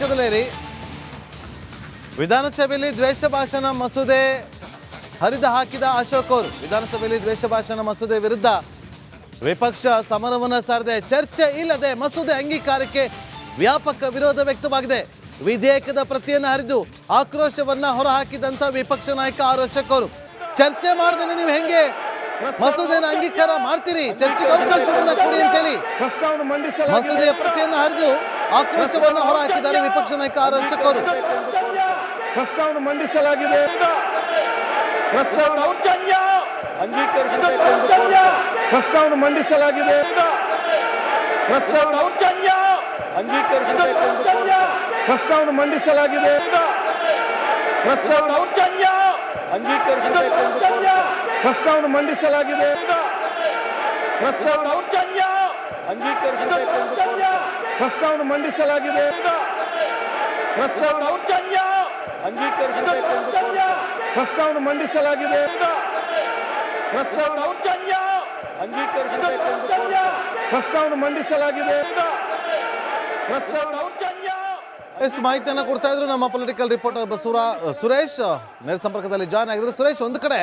ಪಕ್ಕದಲ್ಲೇರಿ. ವಿಧಾನಸಭೆಯಲ್ಲಿ ದ್ವೇಷ ಭಾಷಣ ಮಸೂದೆ ಹರಿದು ಹಾಕಿದ ಅಶೋಕ್ ಅವರು ವಿಧಾನಸಭೆಯಲ್ಲಿ ದ್ವೇಷ ಭಾಷಣ ಮಸೂದೆ ವಿರುದ್ಧ ವಿಪಕ್ಷ ಸಮರವನ್ನು ಸಾರಿದೆ. ಚರ್ಚೆ ಇಲ್ಲದೆ ಮಸೂದೆ ಅಂಗೀಕಾರಕ್ಕೆ ವ್ಯಾಪಕ ವಿರೋಧ ವ್ಯಕ್ತವಾಗಿದೆ. ವಿಧೇಯಕದ ಪ್ರತಿಯನ್ನು ಹರಿದು ಆಕ್ರೋಶವನ್ನ ಹೊರಹಾಕಿದಂತ ವಿಪಕ್ಷ ನಾಯಕ ಅಶೋಕ್ ಅವರು ಚರ್ಚೆ ಮಾಡದೇನೆ ನೀವು ಹೆಂಗೆ ಮಸೂದೆಯನ್ನು ಅಂಗೀಕಾರ ಮಾಡ್ತೀರಿ, ಚರ್ಚೆಗೆ ಅವಕಾಶವನ್ನ ಕೊಡಿ ಅಂತೇಳಿ ಮಸೂದೆಯ ಪ್ರತಿಯನ್ನು ಹರಿದು ಆಕ್ರೋಶವನ್ನ ಹೊರಹಾಕಿದ್ದಾರೆ ವಿಪಕ್ಷ ನಾಯಕ ಅಶೋಕ್ ಅವರು. ಪ್ರಸ್ತಾವನೆ ಮಂಡಿಸಲಾಗಿದೆ. ಪ್ರಸ್ತಾವನೆ ಮಂಡಿಸಲಾಗಿದೆ. ಪ್ರಸ್ತಾವನೆ ಮಂಡಿಸಲಾಗಿದೆ. ಪ್ರಸ್ತಾವನೆ ಮಂಡಿಸಲಾಗಿದೆ. ಪ್ರಸ್ತಾವನೆ ಮಂಡಿಸಲಾಗಿದೆ. ಪ್ರಸ್ತಾವನೆ ಮಂಡಿಸಲಾಗಿದೆ. ಪ್ರಸ್ತಾವನೆ ಮಂಡಿಸಲಾಗಿದೆ. ಮಾಹಿತಿಯನ್ನ ಕೊಡ್ತಾ ಇದ್ರು ನಮ್ಮ ಪೊಲಿಟಿಕಲ್ ರಿಪೋರ್ಟರ್ ಸುರೇಶ್ ನೇರ ಸಂಪರ್ಕದಲ್ಲಿ ಜಾಯ್ನ್ ಆಗಿದ್ರು. ಸುರೇಶ್, ಒಂದು ಕಡೆ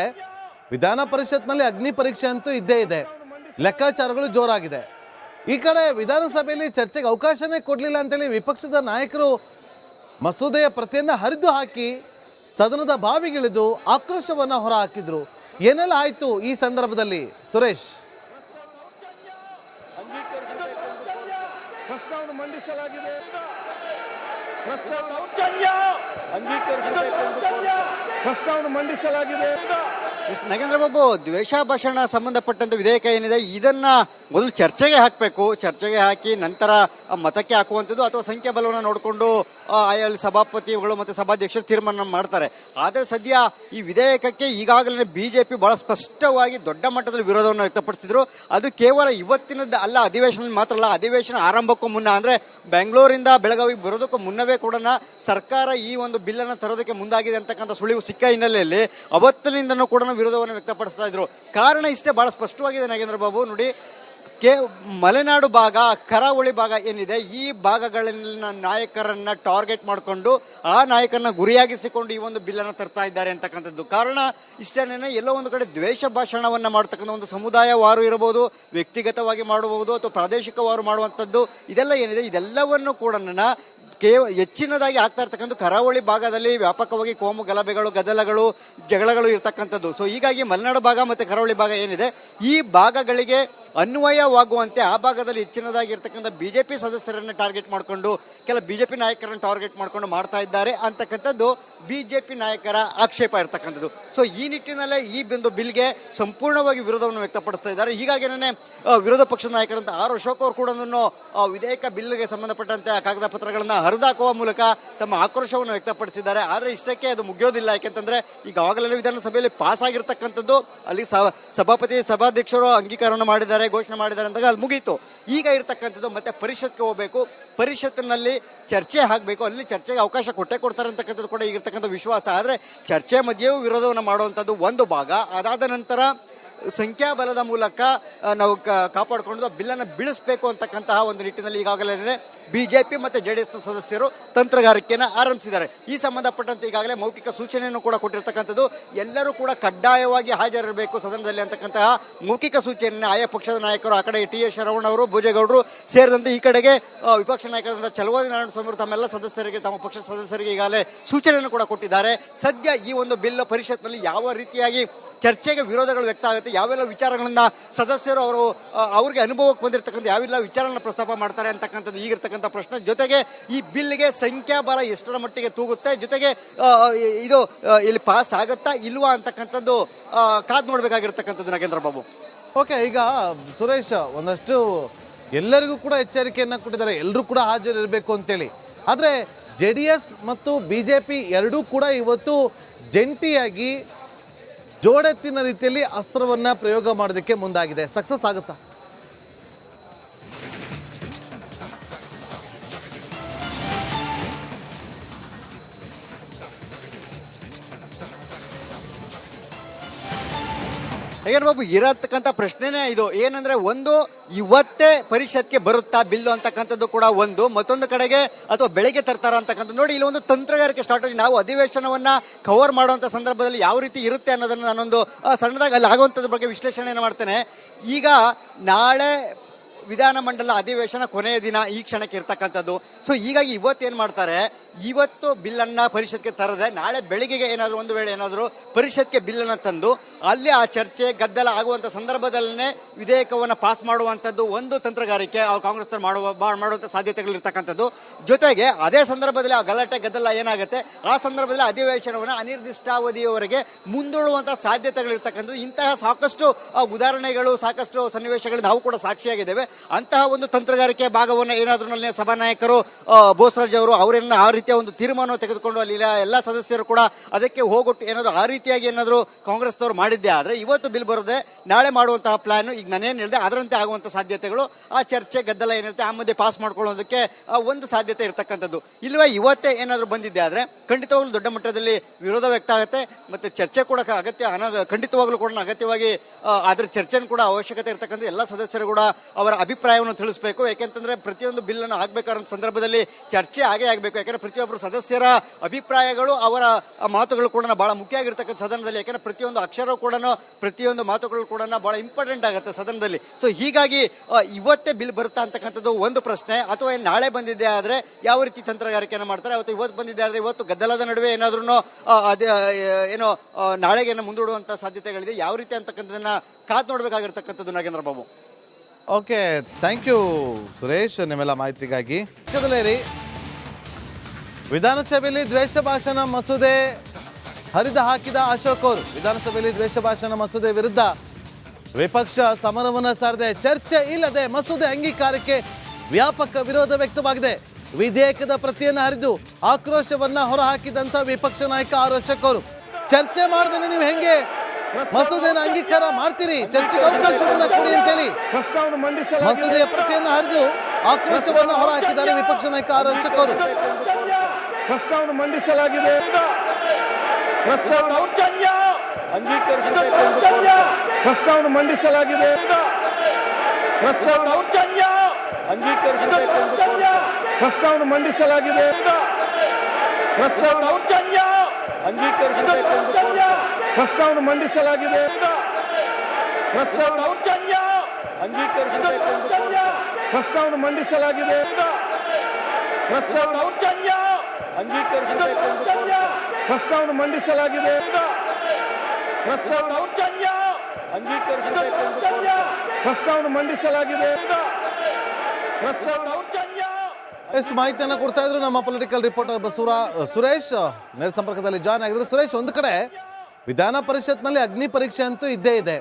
ವಿಧಾನ ಪರಿಷತ್ನಲ್ಲಿ ಅಗ್ನಿ ಪರೀಕ್ಷೆ ಅಂತೂ ಇದ್ದೇ ಇದೆ, ಲೆಕ್ಕಾಚಾರಗಳು ಜೋರಾಗಿದೆ. ಈ ಕಡೆ ವಿಧಾನಸಭೆಯಲ್ಲಿ ಚರ್ಚೆಗೆ ಅವಕಾಶನೇ ಕೊಡಲಿಲ್ಲ ಅಂತೇಳಿ ವಿಪಕ್ಷದ ನಾಯಕರು ಮಸೂದೆಯ ಪ್ರತಿಯನ್ನ ಹರಿದು ಹಾಕಿ ಸದನದ ಬಾವಿಗಿಳಿದು ಆಕ್ರೋಶವನ್ನ ಹೊರ ಹಾಕಿದ್ರು. ಏನೆಲ್ಲ ಆಯ್ತು ಈ ಸಂದರ್ಭದಲ್ಲಿ ಸುರೇಶ್? ಪ್ರಸ್ತಾವನೆ ಮಂಡಿಸಲಾಗಿದೆ. ಪ್ರಸ್ತಾವನೆ ಮಂಡಿಸಲಾಗಿದೆ. ನಾಗೇಂದ್ರ ಬಾಬು, ದ್ವೇಷ ಭಾಷಣ ಸಂಬಂಧಪಟ್ಟಂತ ವಿಧೇಯಕ ಏನಿದೆ ಇದನ್ನ ಮೊದಲು ಚರ್ಚೆಗೆ ಹಾಕಬೇಕು. ಚರ್ಚೆಗೆ ಹಾಕಿ ನಂತರ ಮತಕ್ಕೆ ಹಾಕುವಂಥದ್ದು ಅಥವಾ ಸಂಖ್ಯಾ ಬಲವನ್ನು ನೋಡಿಕೊಂಡು ಅಲ್ಲಿ ಸಭಾಪತಿಗಳು ಮತ್ತು ಸಭಾಧ್ಯಕ್ಷರು ತೀರ್ಮಾನ ಮಾಡ್ತಾರೆ. ಆದರೆ ಸದ್ಯ ಈ ವಿಧೇಯಕಕ್ಕೆ ಈಗಾಗಲೇ ಬಿಜೆಪಿ ಬಹಳ ಸ್ಪಷ್ಟವಾಗಿ ದೊಡ್ಡ ಮಟ್ಟದಲ್ಲಿ ವಿರೋಧವನ್ನು ವ್ಯಕ್ತಪಡಿಸಿದ್ರು. ಅದು ಕೇವಲ ಇವತ್ತಿನದ್ದು ಅಲ್ಲ, ಅಧಿವೇಶನ ಮಾತ್ರ ಅಲ್ಲ, ಅಧಿವೇಶನ ಆರಂಭಕ್ಕೂ ಮುನ್ನ ಅಂದ್ರೆ ಬೆಂಗಳೂರಿಂದ ಬೆಳಗಾವಿಗೆ ಬರೋದಕ್ಕೂ ಮುನ್ನವೇ ಕೂಡ ಸರ್ಕಾರ ಈ ಒಂದು ಬಿಲ್ ಅನ್ನು ತರೋದಕ್ಕೆ ಮುಂದಾಗಿದೆ ಅಂತಕ್ಕಂಥ ಸುಳಿವು ಸಿಕ್ಕ ಹಿನ್ನೆಲೆಯಲ್ಲಿ ಅವತ್ತಿನಿಂದನೂ ಕೂಡ ವಿರೋಧವನ್ನು ವ್ಯಕ್ತಪಡಿಸ್ತಾ ಇದ್ರು. ಕಾರಣ ಇಷ್ಟೇ, ಬಹಳ ಸ್ಪಷ್ಟವಾಗಿದೆ ನಾಗೇಂದ್ರ ಬಾಬು. ನೋಡಿ, ಮಲೆನಾಡು ಭಾಗ, ಕರಾವಳಿ ಭಾಗ ಏನಿದೆ, ಈ ಭಾಗಗಳಲ್ಲಿನ ನಾಯಕರನ್ನ ಟಾರ್ಗೆಟ್ ಮಾಡಿಕೊಂಡು ಆ ನಾಯಕರನ್ನ ಗುರಿಯಾಗಿಸಿಕೊಂಡು ಈ ಒಂದು ಬಿಲ್ ಅನ್ನು ತರ್ತಾ ಇದ್ದಾರೆ ಅಂತಕ್ಕಂಥದ್ದು. ಕಾರಣ ಇಷ್ಟೇನೆ, ಎಲ್ಲೋ ಒಂದು ಕಡೆ ದ್ವೇಷ ಭಾಷಣವನ್ನ ಮಾಡ್ತಕ್ಕಂಥ ಒಂದು ಸಮುದಾಯವಾರು ಇರಬಹುದು, ವ್ಯಕ್ತಿಗತವಾಗಿ ಮಾಡಬಹುದು ಅಥವಾ ಪ್ರಾದೇಶಿಕವಾರು ಮಾಡುವಂಥದ್ದು, ಇದೆಲ್ಲ ಏನಿದೆ ಇದೆಲ್ಲವನ್ನು ಕೂಡ ಹೆಚ್ಚಿನದಾಗಿ ಆಗ್ತಾ ಇರ್ತಕ್ಕಂಥ ಕರಾವಳಿ ಭಾಗದಲ್ಲಿ ವ್ಯಾಪಕವಾಗಿ ಕೋಮು ಗಲಭೆಗಳು, ಗದ್ದಲಗಳು, ಜಗಳಗಳು ಇರ್ತಕ್ಕಂಥದ್ದು. ಸೊ ಹೀಗಾಗಿ ಮಲೆನಾಡು ಭಾಗ ಮತ್ತು ಕರಾವಳಿ ಭಾಗ ಏನಿದೆ ಈ ಭಾಗಗಳಿಗೆ ಅನ್ವಯವಾಗುವಂತೆ ಆ ಭಾಗದಲ್ಲಿ ಹೆಚ್ಚಿನದಾಗಿ ಇರ್ತಕ್ಕಂಥ ಬಿಜೆಪಿ ಸದಸ್ಯರನ್ನ ಟಾರ್ಗೆಟ್ ಮಾಡಿಕೊಂಡು ಕೆಲ ಬಿಜೆಪಿ ನಾಯಕರನ್ನು ಟಾರ್ಗೆಟ್ ಮಾಡಿಕೊಂಡು ಮಾಡ್ತಾ ಇದ್ದಾರೆ ಅಂತಕ್ಕಂಥದ್ದು ಬಿಜೆಪಿ ನಾಯಕರ ಆಕ್ಷೇಪ ಇರ್ತಕ್ಕಂಥದ್ದು. ಸೊ ಈ ನಿಟ್ಟಿನಲ್ಲೇ ಈ ಒಂದು ಬಿಲ್ಗೆ ಸಂಪೂರ್ಣವಾಗಿ ವಿರೋಧವನ್ನು ವ್ಯಕ್ತಪಡಿಸ್ತಾ ಇದ್ದಾರೆ. ಹೀಗಾಗಿ ವಿರೋಧ ಪಕ್ಷದ ನಾಯಕರಂತ ಅಶೋಕ್ ಅವರು ಕೂಡ ವಿಧೇಯಕ ಬಿಲ್ಗೆ ಸಂಬಂಧಪಟ್ಟಂತೆ ಕಾಗದ ಪತ್ರಗಳನ್ನ ಹರಿದಾಕುವ ಮೂಲಕ ತಮ್ಮ ಆಕ್ರೋಶವನ್ನು ವ್ಯಕ್ತಪಡಿಸಿದ್ದಾರೆ. ಆದರೆ ಇಷ್ಟಕ್ಕೆ ಅದು ಮುಗಿಯೋದಿಲ್ಲ. ಯಾಕೆಂತಂದ್ರೆ ಈಗಾಗಲೇ ವಿಧಾನಸಭೆಯಲ್ಲಿ ಪಾಸ್ ಆಗಿರ್ತಕ್ಕಂಥದ್ದು, ಅಲ್ಲಿ ಸಭಾಧ್ಯಕ್ಷರು ಅಂಗೀಕಾರವನ್ನು ಮಾಡಿದ್ದಾರೆ, ಘೋಷಣೆ ಮಾಡಿದ್ದಾರೆ ಅಂದಾಗ ಅಲ್ಲಿ ಮುಗೀತು. ಈಗ ಇರ್ತಕ್ಕಂಥದ್ದು ಮತ್ತೆ ಪರಿಷತ್ಗೆ ಹೋಗಬೇಕು, ಪರಿಷತ್ತಿನಲ್ಲಿ ಚರ್ಚೆ ಆಗಬೇಕು, ಅಲ್ಲಿ ಚರ್ಚೆಗೆ ಅವಕಾಶ ಕೊಡ್ತಾರೆ ಅಂತಕ್ಕಂಥದ್ದು ಕೂಡ ಈಗಿರ್ತಕ್ಕಂಥ ವಿಶ್ವಾಸ. ಆದರೆ ಚರ್ಚೆ ಮಧ್ಯೆಯೂ ವಿರೋಧವನ್ನು ಮಾಡುವಂಥದ್ದು ಒಂದು ಭಾಗ. ಅದಾದ ನಂತರ ಸಂಖ್ಯಾಬಲದ ಮೂಲಕ ನಾವು ಕಾಪಾಡಿಕೊಂಡು ಬಿಲ್ಲನ್ನು ಬೀಳಿಸಬೇಕು ಅಂತಕ್ಕಂತಹ ಒಂದು ನಿಟ್ಟಿನಲ್ಲಿ ಈಗಾಗಲೇ ಬಿಜೆಪಿ ಮತ್ತು ಜೆಡಿಎಸ್ ಸದಸ್ಯರು ತಂತ್ರಗಾರಿಕೆಯನ್ನು ಆರಂಭಿಸಿದ್ದಾರೆ. ಈ ಸಂಬಂಧಪಟ್ಟಂತೆ ಈಗಾಗಲೇ ಮೌಖಿಕ ಸೂಚನೆಯನ್ನು ಕೂಡ ಕೊಟ್ಟಿರ್ತಕ್ಕಂಥದ್ದು. ಎಲ್ಲರೂ ಕೂಡ ಕಡ್ಡಾಯವಾಗಿ ಹಾಜರಿರಬೇಕು ಸದನದಲ್ಲಿ ಅಂತಕ್ಕಂತಹ ಮೌಖಿಕ ಸೂಚನೆಯನ್ನು ಆಯಾ ಪಕ್ಷದ ನಾಯಕರು, ಆ ಕಡೆ ಟಿ ಎಸ್ ಶರವಣ ಅವರು, ಭೋಜೇಗೌಡರು ಸೇರಿದಂತೆ ಈ ಕಡೆಗೆ ವಿಪಕ್ಷ ನಾಯಕರಾದ ಚಲವಾದಿ ನಾರಾಯಣಸ್ವಾಮಿ ತಮ್ಮೆಲ್ಲ ಸದಸ್ಯರಿಗೆ, ತಮ್ಮ ಪಕ್ಷದ ಸದಸ್ಯರಿಗೆ ಈಗಾಗಲೇ ಸೂಚನೆಯನ್ನು ಕೂಡ ಕೊಟ್ಟಿದ್ದಾರೆ. ಸದ್ಯ ಈ ಒಂದು ಬಿಲ್ ಪರಿಷತ್ನಲ್ಲಿ ಯಾವ ರೀತಿಯಾಗಿ ಚರ್ಚೆಗೆ ವಿರೋಧಗಳು ವ್ಯಕ್ತ ಆಗುತ್ತೆ, ಯಾವೆಲ್ಲ ವಿಚಾರಗಳನ್ನ ಸದಸ್ಯರು ಅವ್ರಿಗೆ ಅನುಭವಕ್ಕೆ ಬಂದಿರತಕ್ಕಂಥ ಯಾವೆಲ್ಲ ವಿಚಾರಗಳನ್ನ ಪ್ರಸ್ತಾಪ ಮಾಡ್ತಾರೆ ಅಂತಕ್ಕಂಥದ್ದು ಈಗಿರ್ತಕ್ಕಂಥ ಪ್ರಶ್ನೆ. ಜೊತೆಗೆ ಈ ಬಿಲ್ಗೆ ಸಂಖ್ಯಾಬಲ ಎಷ್ಟರ ಮಟ್ಟಿಗೆ ತೂಗುತ್ತೆ, ಜೊತೆಗೆ ಇದು ಇಲ್ಲಿ ಪಾಸ್ ಆಗುತ್ತಾ ಇಲ್ವಾ ಅಂತಕ್ಕಂಥದ್ದು ಕಾದ್ ನೋಡ್ಬೇಕಾಗಿರ್ತಕ್ಕಂಥದ್ದು ನಾಗೇಂದ್ರ ಬಾಬು. ಓಕೆ, ಈಗ ಸುರೇಶ್ ಒಂದಷ್ಟು ಎಲ್ಲರಿಗೂ ಕೂಡ ಎಚ್ಚರಿಕೆಯನ್ನ ಕೊಟ್ಟಿದ್ದಾರೆ, ಎಲ್ಲರೂ ಕೂಡ ಹಾಜರಿರಬೇಕು ಅಂತೇಳಿ. ಆದರೆ ಜೆಡಿಎಸ್ ಮತ್ತು ಬಿಜೆಪಿ ಎರಡೂ ಕೂಡ ಇವತ್ತು ಜಂಟಿಯಾಗಿ ಜೋಡೆತ್ತಿನ ರೀತಿಯಲ್ಲಿ ಅಸ್ತ್ರವನ್ನ ಪ್ರಯೋಗ ಮಾಡೋದಕ್ಕೆ ಮುಂದಾಗಿದೆ. ಸಕ್ಸಸ್ ಆಗುತ್ತಾ? ಹೇಗೆ ಬಾಬು ಇರತಕ್ಕಂಥ ಪ್ರಶ್ನೆನೇ ಇದು ಏನಂದ್ರೆ ಒಂದು ಇವತ್ತೇ ಪರಿಷತ್ಗೆ ಬರುತ್ತಾ ಬಿಲ್ಲು ಅಂತಕ್ಕಂಥದ್ದು ಕೂಡ ಒಂದು, ಮತ್ತೊಂದು ಕಡೆಗೆ ಅಥವಾ ಬೆಳಿಗ್ಗೆ ತರ್ತಾರ ಅಂತಕ್ಕಂಥದ್ದು. ನೋಡಿ, ಇಲ್ಲಿ ಒಂದು ತಂತ್ರಗಾರಿಕೆ ಸ್ಟ್ರಾಟಜಿ. ನಾವು ಅಧಿವೇಶನವನ್ನ ಕವರ್ ಮಾಡುವಂತ ಸಂದರ್ಭದಲ್ಲಿ ಯಾವ ರೀತಿ ಇರುತ್ತೆ ಅನ್ನೋದನ್ನ ನಾನೊಂದು ಸಣ್ಣದಾಗಿ ಅಲ್ಲಿ ಆಗುವಂಥದ್ರ ಬಗ್ಗೆ ವಿಶ್ಲೇಷಣೆಯನ್ನು ಮಾಡ್ತೇನೆ. ಈಗ ನಾಳೆ ವಿಧಾನಮಂಡಲ ಅಧಿವೇಶನ ಕೊನೆಯ ದಿನ ಈ ಕ್ಷಣಕ್ಕೆ ಇರ್ತಕ್ಕಂಥದ್ದು. ಸೊ ಹೀಗಾಗಿ ಇವತ್ತೇನು ಮಾಡ್ತಾರೆ, ಇವತ್ತು ಬಿಲ್ಲನ್ನು ಪರಿಷತ್ಗೆ ತರದೆ ನಾಳೆ ಬೆಳಿಗ್ಗೆಗೆ ಏನಾದರೂ ಒಂದು ವೇಳೆ ಏನಾದರೂ ಪರಿಷತ್ಗೆ ಬಿಲ್ಲನ್ನು ತಂದು ಅಲ್ಲಿ ಆ ಚರ್ಚೆ ಗದ್ದಲ ಆಗುವಂಥ ಸಂದರ್ಭದಲ್ಲೇ ವಿಧೇಯಕವನ್ನು ಪಾಸ್ ಮಾಡುವಂಥದ್ದು ಒಂದು ತಂತ್ರಗಾರಿಕೆ ಕಾಂಗ್ರೆಸ್ ಮಾಡುವಂಥ ಸಾಧ್ಯತೆಗಳಿರ್ತಕ್ಕಂಥದ್ದು. ಜೊತೆಗೆ ಅದೇ ಸಂದರ್ಭದಲ್ಲಿ ಆ ಗಲಾಟೆ ಗದ್ದಲ ಏನಾಗುತ್ತೆ, ಆ ಸಂದರ್ಭದಲ್ಲಿ ಅಧಿವೇಶನವನ್ನು ಅನಿರ್ದಿಷ್ಟಾವಧಿಯವರೆಗೆ ಮುಂದೂಡುವಂಥ ಸಾಧ್ಯತೆಗಳಿರ್ತಕ್ಕಂಥದ್ದು. ಇಂತಹ ಸಾಕಷ್ಟು ಉದಾಹರಣೆಗಳು, ಸಾಕಷ್ಟು ಸನ್ನಿವೇಶಗಳು ನಾವು ಕೂಡ ಸಾಕ್ಷಿಯಾಗಿದ್ದೇವೆ. ಅಂತಹ ಒಂದು ತಂತ್ರಗಾರಿಕೆ ಭಾಗವನ್ನು ಏನಾದರೂ ಅಲ್ಲಿ ಸಭಾನಾಯಕರು ಬೋಸರಾಜ್ ಅವರು ಅವರನ್ನ ಆ ರೀತಿಯ ಒಂದು ತೀರ್ಮಾನವನ್ನು ತೆಗೆದುಕೊಂಡು ಅಲ್ಲಿ ಎಲ್ಲ ಸದಸ್ಯರು ಕೂಡ ಅದಕ್ಕೆ ಹೋಗೊಟ್ಟು ಏನಾದರೂ ಆ ರೀತಿಯಾಗಿ ಏನಾದರೂ ಕಾಂಗ್ರೆಸ್ನವರು ಮಾಡಿದ್ದೆ ಆದರೆ ಇವತ್ತು ಬಿಲ್ ಬರೋದೆ ನಾಳೆ ಮಾಡುವಂತಹ ಪ್ಲಾನ್ ಈಗ ನಾನೇನು ಹೇಳಿದೆ ಅದರಂತೆ ಆಗುವಂಥ ಸಾಧ್ಯತೆಗಳು, ಆ ಚರ್ಚೆ ಗದ್ದಲ ಏನಿರುತ್ತೆ ಆ ಮಧ್ಯೆ ಪಾಸ್ ಮಾಡ್ಕೊಳ್ಳೋದಕ್ಕೆ ಒಂದು ಸಾಧ್ಯತೆ ಇರತಕ್ಕಂಥದ್ದು. ಇಲ್ವೇ ಇವತ್ತೇ ಏನಾದರೂ ಬಂದಿದ್ದೆ ಆದರೆ ಖಂಡಿತವಾಗ್ಲೂ ದೊಡ್ಡ ಮಟ್ಟದಲ್ಲಿ ವಿರೋಧ ವ್ಯಕ್ತ ಆಗುತ್ತೆ. ಮತ್ತೆ ಚರ್ಚೆ ಕೂಡ ಖಂಡಿತವಾಗ್ಲೂ ಕೂಡ ಅಗತ್ಯವಾಗಿ ಅದರ ಚರ್ಚೆನೂ ಕೂಡ ಅವಶ್ಯಕತೆ ಇರತಕ್ಕಂಥ ಎಲ್ಲ ಸದಸ್ಯರು ಕೂಡ ಅವರ ಅಭಿಪ್ರಾಯವನ್ನು ತಿಳಿಸಬೇಕು. ಯಾಕೆಂತಂದ್ರೆ ಪ್ರತಿಯೊಂದು ಬಿಲ್ ಅನ್ನು ಆಗ್ಬೇಕಾದ ಸಂದರ್ಭದಲ್ಲಿ ಚರ್ಚೆ ಆಗಬೇಕು. ಯಾಕಂದ್ರೆ ಪ್ರತಿಯೊಬ್ಬರು ಸದಸ್ಯರ ಅಭಿಪ್ರಾಯಗಳು, ಅವರ ಮಾತುಗಳು ಕೂಡ ಬಹಳ ಮುಖ್ಯ ಆಗಿರ್ತಕ್ಕಂಥ ಸದನದಲ್ಲಿ. ಯಾಕಂದ್ರೆ ಪ್ರತಿಯೊಂದು ಅಕ್ಷರ ಕೂಡ, ಪ್ರತಿಯೊಂದು ಮಾತುಗಳು ಕೂಡ ಬಹಳ ಇಂಪಾರ್ಟೆಂಟ್ ಆಗುತ್ತೆ ಸದನದಲ್ಲಿ. ಸೊ ಹೀಗಾಗಿ ಇವತ್ತೇ ಬಿಲ್ ಬರುತ್ತಾ ಅಂತಕ್ಕಂಥದ್ದು ಒಂದು ಪ್ರಶ್ನೆ. ಅಥವಾ ನಾಳೆ ಬಂದಿದೆ ಆದ್ರೆ ಯಾವ ರೀತಿ ತಂತ್ರಗಾರಿಕೆಯನ್ನು ಮಾಡ್ತಾರೆ, ಅಥವಾ ಇವತ್ತು ಬಂದಿದೆ ಆದ್ರೆ ಇವತ್ತು ಗದ್ದಲದ ನಡುವೆ ಏನಾದ್ರೂ ಏನೋ ನಾಳೆಗೆ ಮುಂದೂಡುವಂತ ಸಾಧ್ಯತೆಗಳಿದೆ. ಯಾವ ರೀತಿ ಅಂತಕ್ಕಂಥದನ್ನ ಕಾದು ನೋಡ್ಬೇಕಾಗಿರ್ತಕ್ಕಂಥದ್ದು Nagendra Babu. Okay, thank you Suresh ನಿಮ್ಮೆಲ್ಲ ಮಾಹಿತಿಗಾಗಿ. ವಿಧಾನಸಭೆಯಲ್ಲಿ ದ್ವೇಷ ಭಾಷಣ ಮಸೂದೆ ಹರಿದು ಹಾಕಿದ ಅಶೋಕ್ ಅವರು ವಿಧಾನಸಭೆಯಲ್ಲಿ ದ್ವೇಷ ಭಾಷಣ ಮಸೂದೆ ವಿರುದ್ಧ ವಿಪಕ್ಷ ಸಮರವನ್ನು ಸಾರಿದೆ. ಚರ್ಚೆ ಇಲ್ಲದೆ ಮಸೂದೆ ಅಂಗೀಕಾರಕ್ಕೆ ವ್ಯಾಪಕ ವಿರೋಧ ವ್ಯಕ್ತವಾಗಿದೆ. ವಿಧೇಯಕದ ಪ್ರತಿಯನ್ನು ಹರಿದು ಆಕ್ರೋಶವನ್ನ ಹೊರಹಾಕಿದಂತ ವಿಪಕ್ಷ ನಾಯಕ ಅಶೋಕ್ ಅವರು, ಚರ್ಚೆ ಮಾಡದೇನೆ ನೀವು ಹೆಂಗೆ ಮಸೂದೆಯನ್ನು ಅಂಗೀಕಾರ ಮಾಡ್ತೀರಿ, ಚರ್ಚೆಗೆ ಅವಕಾಶವನ್ನ ಕೊಡಿ ಅಂತೇಳಿ ಮಸೂದೆಯ ಪ್ರತಿಯನ್ನು ಹರಿದು ಆಕ್ರೋಶವನ್ನ ಹೊರಹಾಕಿದ್ದಾರೆ ವಿಪಕ್ಷ ನಾಯಕ ಅಶೋಕ್ ಅವರು. ಪ್ರಸ್ತಾವನೆ ಮಂಡಿಸಲಾಗಿದೆ. ಪ್ರಸ್ತಾವನೆ ಮಂಡಿಸಲಾಗಿದೆ. ಪ್ರಸ್ತಾವನೆ ಮಂಡಿಸಲಾಗಿದೆ. ಪ್ರಸ್ತಾವನೆ ಮಂಡಿಸಲಾಗಿದೆ. ಪ್ರಸ್ತಾವನೆ ಮಂಡಿಸಲಾಗಿದೆ. ಪ್ರಸ್ತಾವನೆ ಮಂಡಿಸಲಾಗಿದೆ. ಪ್ರಸ್ತಾವನೆ ಮಂಡಿಸಲಾಗಿದೆ. ಎಷ್ಟು ಮಾಹಿತಿಯನ್ನು ಕೊಡ್ತಾ ಇದ್ರು ನಮ್ಮ ಪೊಲಿಟಿಕಲ್ ರಿಪೋರ್ಟರ್ ಸುರೇಶ್ ನೇರ ಸಂಪರ್ಕದಲ್ಲಿ ಜಾಯ್ನ್ ಆಗಿದ್ರು. ಸುರೇಶ್, ಒಂದು ಕಡೆ ವಿಧಾನ ಪರಿಷತ್ನಲ್ಲಿ ಅಗ್ನಿ ಪರೀಕ್ಷೆ ಅಂತೂ ಇದ್ದೇ ಇದೆ,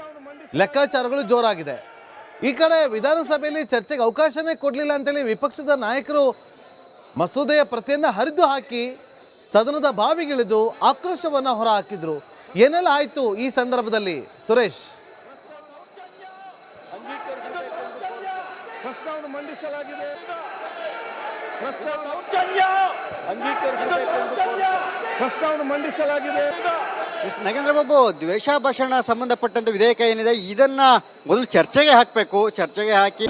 ಲೆಕ್ಕಾಚಾರಗಳು ಜೋರಾಗಿದೆ. ಈ ಕಡೆ ವಿಧಾನಸಭೆಯಲ್ಲಿ ಚರ್ಚೆಗೆ ಅವಕಾಶನೇ ಕೊಡಲಿಲ್ಲ ಅಂತೇಳಿ ವಿಪಕ್ಷದ ನಾಯಕರು ಮಸೂದೆಯ ಪ್ರತಿಯನ್ನ ಹರಿದು ಹಾಕಿ ಸದನದ ಬಾವಿಗಿಳಿದು ಆಕ್ರೋಶವನ್ನ ಹೊರ ಹಾಕಿದ್ರು. ಏನೆಲ್ಲ ಆಯ್ತು ಈ ಸಂದರ್ಭದಲ್ಲಿ ಸುರೇಶ್? ಪ್ರಸ್ತಾವನೆ ಮಂಡಿಸಲಾಗಿದೆ. ಪ್ರಸ್ತಾವನೆ ಮಂಡಿಸಲಾಗಿದೆ. ನಾಗೇಂದ್ರ ಬಾಬು, ದ್ವೇಷ ಭಾಷಣ ಸಂಬಂಧಪಟ್ಟಂತ ವಿಧೇಯಕ ಏನಿದೆ ಇದನ್ನ ಮೊದಲು ಚರ್ಚೆಗೆ ಹಾಕಬೇಕು. ಚರ್ಚೆಗೆ ಹಾಕಿ